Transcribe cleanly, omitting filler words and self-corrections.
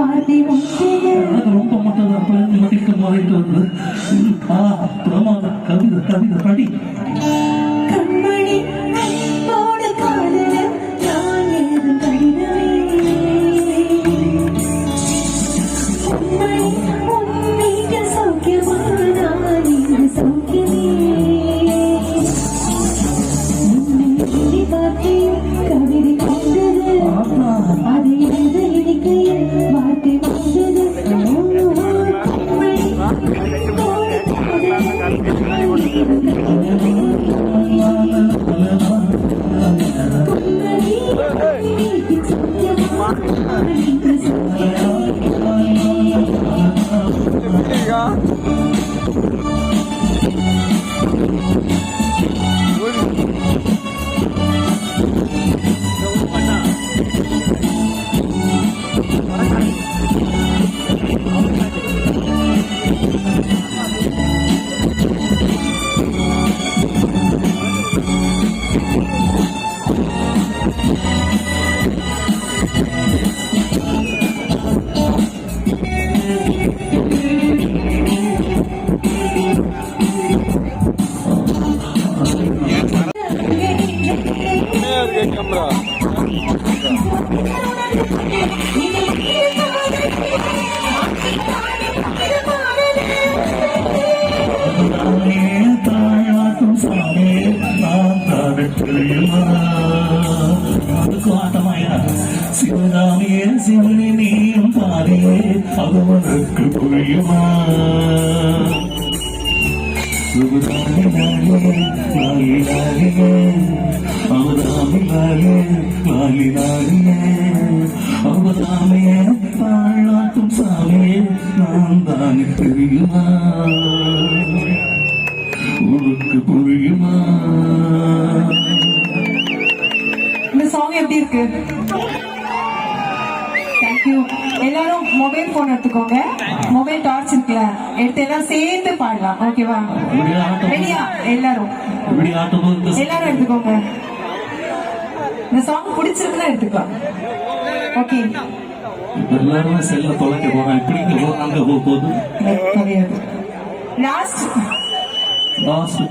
கவிதை ரொம்ப மட்டது கவிதை கவிதை படி கண்மணி போடு காதல நான் எழுது கடிதமே உன்மீக சௌக்கியமா நான் இங்கு சௌக்கியமே உன்னை பார்த்தேன் கவிதை கொண்டது அதை எழுத இணைக்கையில் வார்த்தை வந்தது சிவனாமியே சிவனி நீயும் பாரியே அவனுக்கு புரியுமா அவதாமியே தாழ்வாக்கும் சாமியே நான் தான் தெரியுமா உனக்கு புரியுமா? இந்த சாங் எப்படி இருக்கு? தேங்க்யூ. எல்லாரும் மொபைல் போன் எடுத்துக்கோங்க. மொபைல் டார்ச் இருக்குல்ல, எடுத்து எல்லாம் சேர்ந்து பாடலாம். ஓகேவா? ரெடியா? எல்லாரும் எல்லாரும் எடுத்துக்கோங்க. இந்த சாங் பிடிச்சிருக்குன்னா எடுத்துக்கலாம். ஓகே. எல்லாரும் செல்ல தொலைக்க போறான். இப்படி அங்க போகுது. லாஸ்ட்